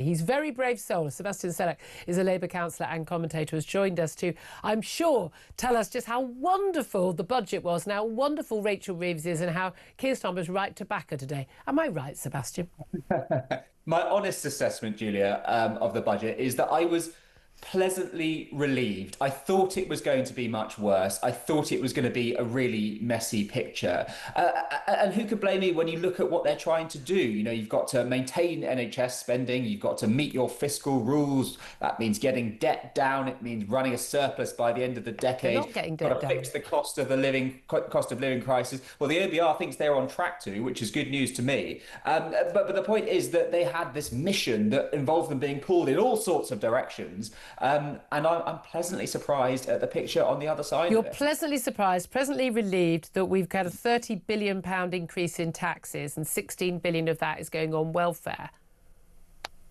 He's very brave soul. Sebastian Salek is a Labour councillor and commentator, has joined us to, I'm sure, tell us just how wonderful the budget was and how wonderful Rachel Reeves is and how Keir Starmer was right to back her today. Am I right, Sebastian? My honest assessment, Julia, of the budget is that I was pleasantly relieved. I thought it was going to be much worse. I thought it was going to be a really messy picture. And who could blame me when you look at what they're trying to do? You know, you've got to maintain NHS spending. You've got to meet your fiscal rules. That means getting debt down. It means running a surplus by the end of the decade. They're not getting debt got to down. fix the cost of living crisis. Well, the OBR thinks they're on track to, which is good news to me. But the point is that they had this mission that involved them being pulled in all sorts of directions. And I'm pleasantly surprised at the picture on the other side. You're pleasantly surprised, pleasantly relieved that we've got a £30 billion increase in taxes and 16 billion of that is going on welfare.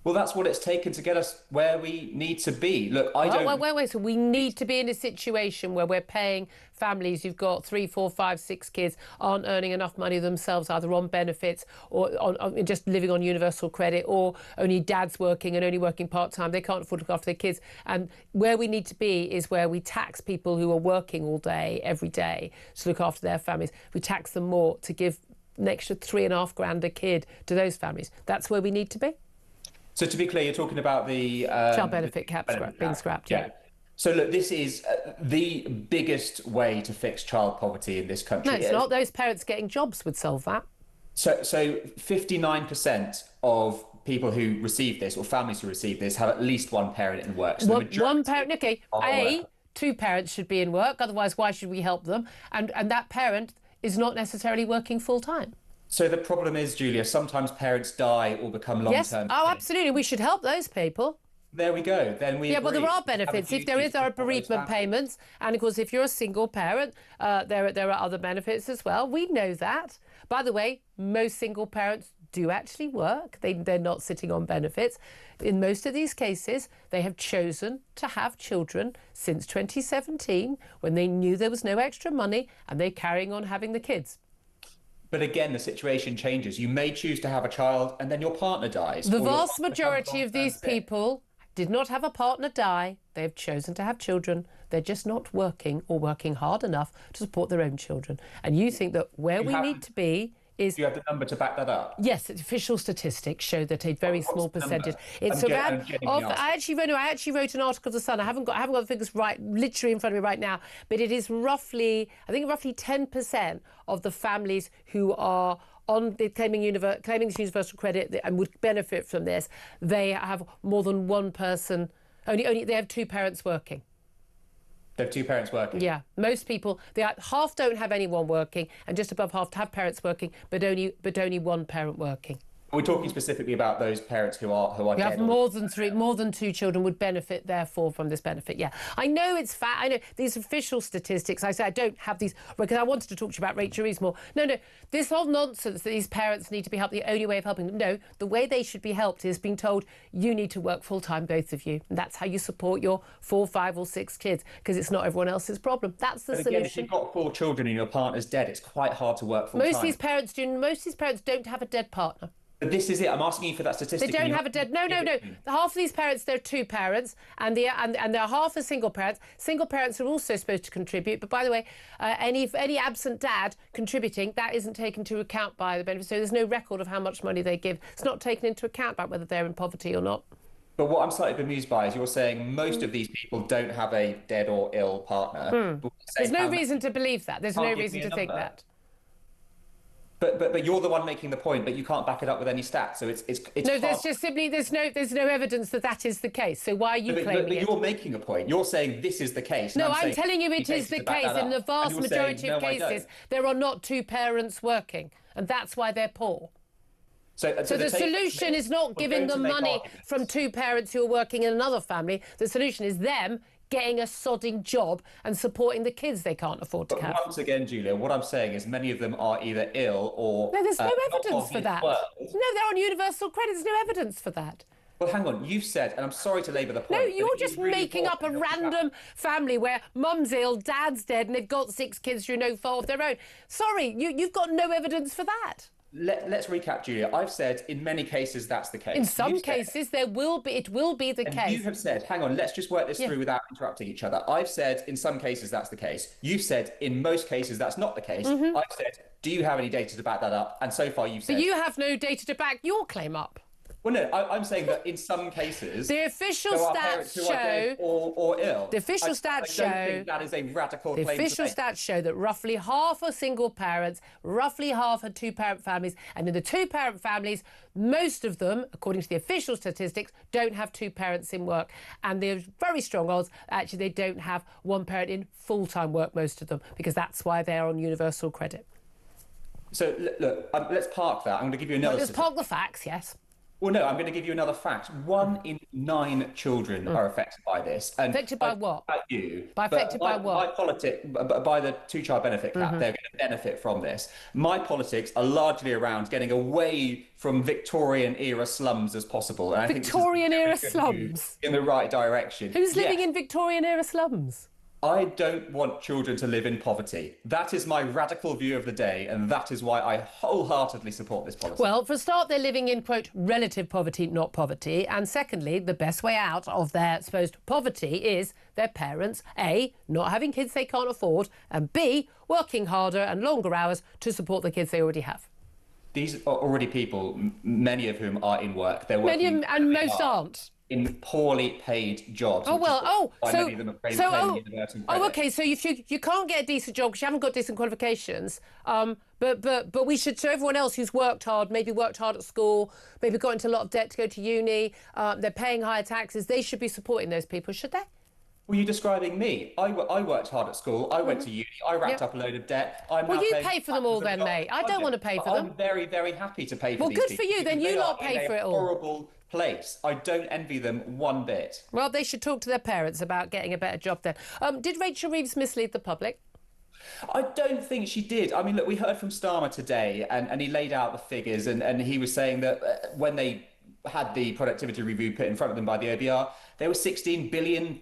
Well, that's what it's taken to get us where we need to be. Look, Wait. So we need to be in a situation where we're paying families who've got 3, 4, 5, 6 kids, aren't earning enough money themselves, either on benefits or on just living on universal credit, or only dad's working and only working part-time. They can't afford to look after their kids. And where we need to be is where we tax people who are working all day, every day, to look after their families. We tax them more to give an extra £3.5 grand a kid to those families. That's where we need to be. So to be clear, you're talking about the child benefit cap being scrapped. Yeah. So look, this is the biggest way to fix child poverty in this country. No, it's not. Those parents getting jobs would solve that. So 59% of people who receive this, or families who receive this, have at least one parent in work. So one parent. Okay. Two parents should be in work. Otherwise, why should we help them? And that parent is not necessarily working full time. So the problem is, Julia, sometimes parents die or become long-term. Yes, absolutely. We should help those people. There we go. Then we Yeah, but there are benefits. If there are bereavement payments, and of course, if you're a single parent, there are other benefits as well. We know that. By the way, most single parents do actually work. They're not sitting on benefits. In most of these cases, they have chosen to have children since 2017, when they knew there was no extra money, and they're carrying on having the kids. But again, the situation changes. You may choose to have a child and then your partner dies. The vast majority of these people did not have a partner die. They have chosen to have children. They're just not working or working hard enough to support their own children. And you think that where we need to be is... Do you have the number to back that up? Yes, official statistics show that a very small percentage. It's around. I actually wrote an article to the Sun. I haven't got the figures right, literally in front of me right now. But it is roughly 10% of the families who are claiming this universal credit and would benefit from this. They have more than one person. Only they have two parents working. They have two parents working? Yeah. Most people, half don't have anyone working, and just above half have parents working, but only one parent working. We're talking specifically about those parents who are you dead. Have more than two children would benefit, therefore, from this benefit. Yeah, I know it's I know these official statistics. I say I don't have these because I wanted to talk to you about Rachel Reeves more. No, this whole nonsense that these parents need to be helped. The only way of helping them. No, the way they should be helped is being told you need to work full time, both of you. And that's how you support your 4, 5, or 6 kids, because it's not everyone else's problem. That's the solution. Again, if you've got 4 children and your partner's dead, it's quite hard to work full time. Most of these parents don't have a dead partner. But this is it. I'm asking you for that statistic. They don't have a dead. No. Half of these parents, they're 2 parents, and they're half are single parents. Single parents are also supposed to contribute, but by the way, any absent dad contributing, that isn't taken into account by the benefit. So there's no record of how much money they give. It's not taken into account about whether they're in poverty or not. But what I'm slightly bemused by is you're saying most of these people don't have a dead or ill partner. There's no reason to believe that. There's no reason to think that. But you're the one making the point, but you can't back it up with any stats. So it's no. There's just simply there's no evidence that is the case. So why are you claiming but you're making a point. You're saying this is the case. No, I'm telling you it is the case. In the vast majority of cases, there are not 2 parents working, and that's why they're poor. So the solution is not giving them money from 2 parents who are working in another family. The solution is them getting a sodding job and supporting the kids they can't afford to have. Once again, Julia, what I'm saying is many of them are either ill or... No, there's no evidence for that. No, they're on universal credit. There's no evidence for that. Well, hang on. You've said, and I'm sorry to labour the point... No, you're just making up a random family where mum's ill, dad's dead, and they've got 6 kids through no fault of their own. Sorry, you've got no evidence for that. let's recap, Julia. I've said in many cases that's the case. In some cases, it will be the case. You have said, hang on, let's just work this through without interrupting each other. I've said in some cases that's the case. You've said in most cases that's not the case. I've said, do you have any data to back that up? And so far you've said... But you have no data to back your claim up. Well, no, I'm saying that in some cases, the official stats show, or ill. The official stats show. I don't think that is a radical claim. The official stats show that roughly half are single parents, roughly half are two-parent families, and in the two-parent families, most of them, according to the official statistics, don't have two parents in work, and there's very strong odds actually they don't have one parent in full-time work, most of them, because that's why they're on universal credit. So look, let's park that. I'm going to give you another. Let's park the facts, yes. Well, no, I'm going to give you another fact. 1 in 9 children are affected by this. And affected by what? By you. By affected by what? By the two-child benefit cap. They're going to benefit from this. My politics are largely around getting away from Victorian-era slums as possible. And Victorian-era slums? In the right direction. Who's living in Victorian-era slums? I don't want children to live in poverty. That is my radical view of the day, and that is why I wholeheartedly support this policy. Well, for a start, they're living in, quote, relative poverty, not poverty. And secondly, the best way out of their supposed poverty is their parents, A, not having kids they can't afford, and B, working harder and longer hours to support the kids they already have. These are already people, many of whom are in work. They're working many and most aren't. In poorly paid jobs. Okay. So if you can't get a decent job because you haven't got decent qualifications, but we should, so everyone else who's worked hard, maybe worked hard at school, maybe got into a lot of debt to go to uni, they're paying higher taxes, they should be supporting those people, should they? Were you describing me? I worked hard at school. I went to uni. I racked up a load of debt. Well, you pay for them all then, mate. I don't want to pay for them. I'm very, very happy to pay for these people. Well, good for you. Then you lot pay for it all. Horrible place. I don't envy them one bit. Well, they should talk to their parents about getting a better job then. Did Rachel Reeves mislead the public? I don't think she did. I mean, look, we heard from Starmer today and he laid out the figures and he was saying that when they had the productivity review put in front of them by the OBR, there was £16 billion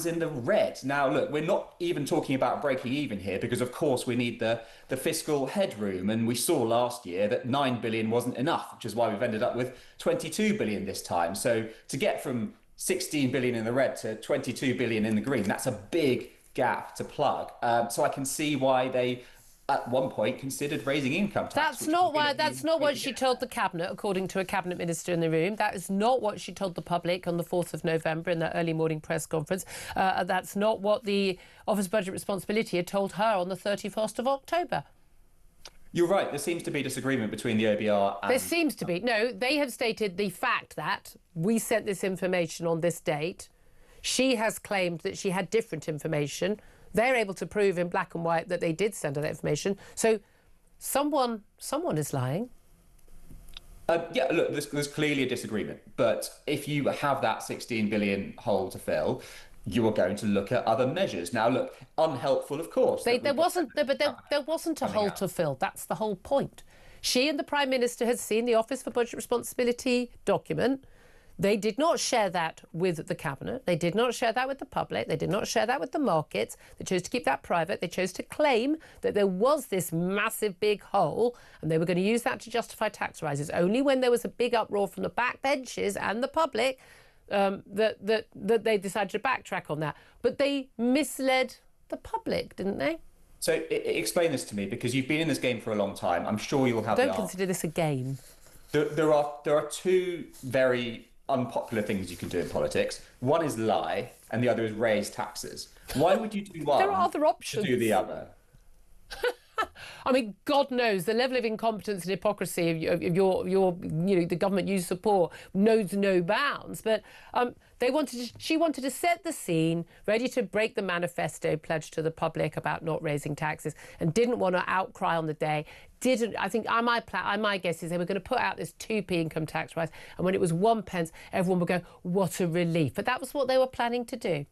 in the red. Now, look, we're not even talking about breaking even here because, of course, we need the fiscal headroom. And we saw last year that £9 billion wasn't enough, which is why we've ended up with £22 billion this time. So to get from £16 billion in the red to £22 billion in the green, that's a big gap to plug. So I can see why they at one point considered raising income tax. That's not what she told the Cabinet, according to a Cabinet Minister in the room. That is not what she told the public on the 4th of November in that early morning press conference. That's not what the Office of Budget Responsibility had told her on the 31st of October. You're right. There seems to be disagreement between the OBR and... There seems to be. No, they have stated the fact that we sent this information on this date. She has claimed that she had different information. They're able to prove in black and white that they did send her that information. So someone is lying. Yeah, look, there's clearly a disagreement. But if you have that 16 billion hole to fill, you are going to look at other measures. Now, look, unhelpful, of course. There wasn't a hole to fill. That's the whole point. She and the Prime Minister had seen the Office for Budget Responsibility document. They did not share that with the Cabinet. They did not share that with the public. They did not share that with the markets. They chose to keep that private. They chose to claim that there was this massive big hole and they were going to use that to justify tax rises. Only when there was a big uproar from the backbenches and the public that they decided to backtrack on that. But they misled the public, didn't they? So explain this to me, because you've been in this game for a long time. I'm sure you'll have... Don't consider this a game. There are two very unpopular things you can do in politics. One is lie, and the other is raise taxes. Why would you do one? There are other options. To do the other? I mean, God knows the level of incompetence and hypocrisy of the government you support knows no bounds. But she wanted to set the scene, ready to break the manifesto pledge to the public about not raising taxes, and didn't want to outcry on the day. My guess is they were going to put out this 2p income tax rise, and when it was 1 pence, everyone would go, what a relief. But that was what they were planning to do.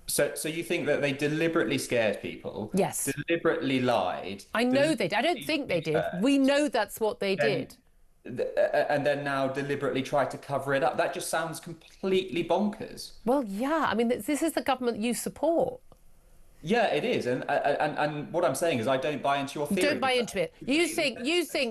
So you think that they deliberately scared people? Yes. Deliberately lied? I know they did. I don't think they did. We know that's what they did. And then now deliberately try to cover it up. That just sounds completely bonkers. Well, yeah. I mean, this is the government you support. Yeah, it is, and what I'm saying is I don't buy into your theory. Don't buy into it. You think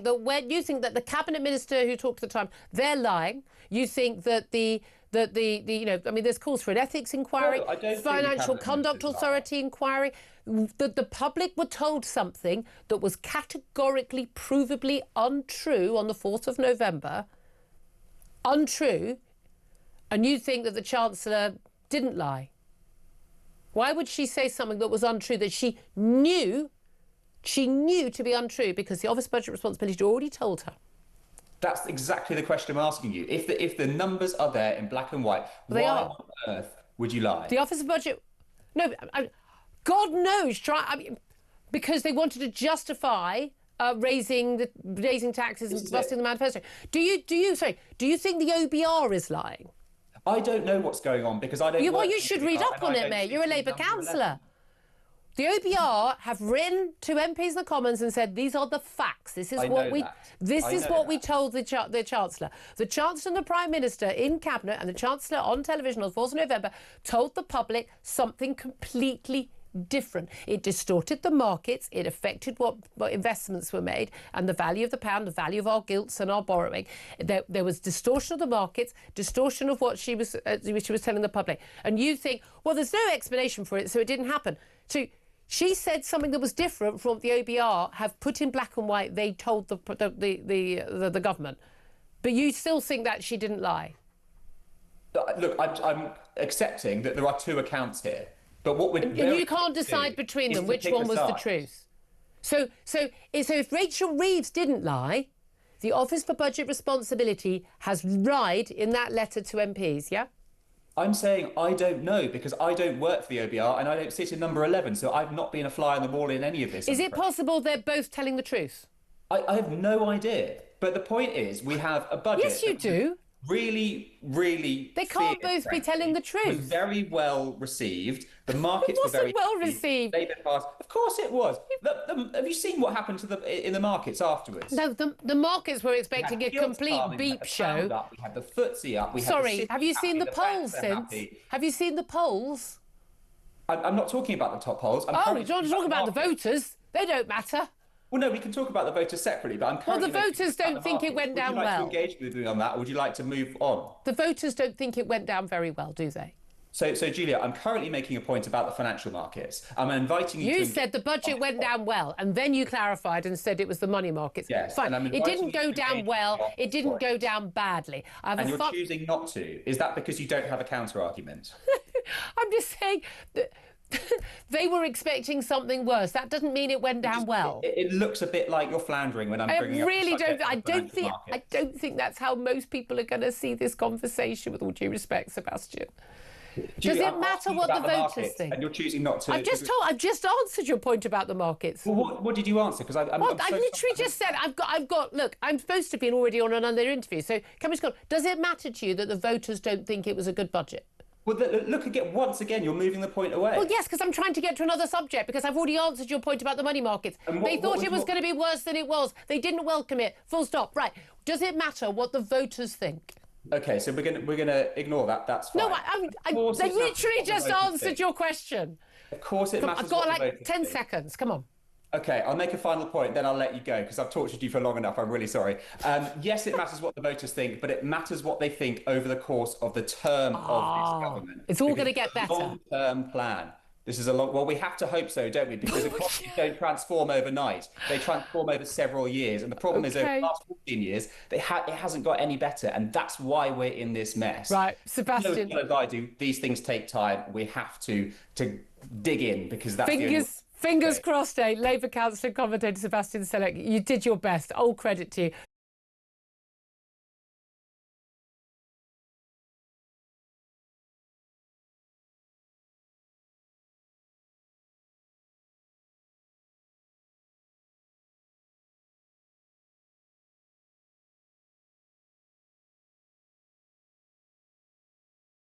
that the cabinet minister who talked at the time, they're lying. You think that the I mean, there's calls for an ethics inquiry, No, I don't think the financial cabinet conduct minister's authority inquiry. The public were told something that was categorically, provably untrue on the 4th of November. Untrue, and you think that the Chancellor didn't lie. Why would she say something that was untrue, that she knew to be untrue, because the Office of Budget Responsibility had already told her? That's exactly the question I'm asking you. If the numbers are there in black and white, They why are. on earth would you lie? The Office of Budget... No, God knows, because they wanted to justify raising taxes and busting the manifesto. Do you think the OBR is lying? I don't know what's going on because I don't. Well, you should read up on it, mate. You're a Labour councillor. The OBR have written to MPs in the Commons and said these are the facts. This is what we told the Chancellor. The Chancellor and the Prime Minister in Cabinet and the Chancellor on television on the 4th of November told the public something completely different. It distorted the markets. It affected what investments were made and the value of the pound, the value of our gilts and our borrowing. There was distortion of the markets, distortion of what she was telling the public. And you think, well, there's no explanation for it, so it didn't happen. So she said something that was different from what the OBR have put in black and white. They told the government, but you still think that she didn't lie. Look, I'm accepting that there are two accounts here. But what would you can't decide between them which one was the truth. So if Rachel Reeves didn't lie, the Office for Budget Responsibility has lied in that letter to MPs, yeah? I'm saying I don't know because I don't work for the OBR and I don't sit in number 11, so I've not been a fly on the wall in any of this. Is it possible they're both telling the truth? I have no idea. But the point is, we have a budget. Yes, you do. Really, they can't both be telling the truth. Was very well received. The markets were very well received. Labour passed. Of course, it was. Have you seen what happened in the markets afterwards? No, the markets were expecting a complete beep show. We had the FTSE up. Have you seen the polls since? Have you seen the polls? I'm not talking about the top polls. You're not talking about the voters. They don't matter. Well, no, we can talk about the voters separately, but I'm currently... Well, the voters don't think it went down well. Would you like to engage with me on that, or would you like to move on? The voters don't think it went down very well, do they? So Julia, I'm currently making a point about the financial markets. I'm inviting you to... You said the budget went down well, and then you clarified and said it was the money markets. Yes. Fine. It didn't go down well. It didn't go down badly. And you're choosing not to. Is that because you don't have a counter-argument? I'm just saying... They were expecting something worse. That doesn't mean it went down well. It looks a bit like you're floundering when I'm bringing up. I don't think that's how most people are going to see this conversation. With all due respect, Sebastian. Does it matter what the voters think? And you're choosing not to. I've just answered your point about the markets. Well, what did you answer? Because I literally just said I've got. Look, I'm supposed to be already on another interview. So, does it matter to you that the voters don't think it was a good budget? Well, look again. Once again, you're moving the point away. Well, yes, because I'm trying to get to another subject, because I've already answered your point about the money markets. They thought it was going to be worse than it was. They didn't welcome it. Full stop. Right. Does it matter what the voters think? Okay, so we're gonna ignore that. That's fine. No, I literally just answered your question. Of course, it matters. I've got like 10 seconds. Come on. Okay, I'll make a final point, then I'll let you go, because I've tortured you for long enough. I'm really sorry. Yes, it matters what the voters think, but it matters what they think over the course of the term of this government. It's all going to get better. Long-term plan. This is a long... Well, we have to hope so, don't we? Because economies don't transform overnight. They transform over several years. And the problem is, over the last 14 years, it hasn't got any better. And that's why we're in this mess. Right, Sebastian. As I do, these things take time. We have to dig in, because that's Fingers crossed, Labour Councillor commentator Sebastian Salek. You did your best. All credit to you.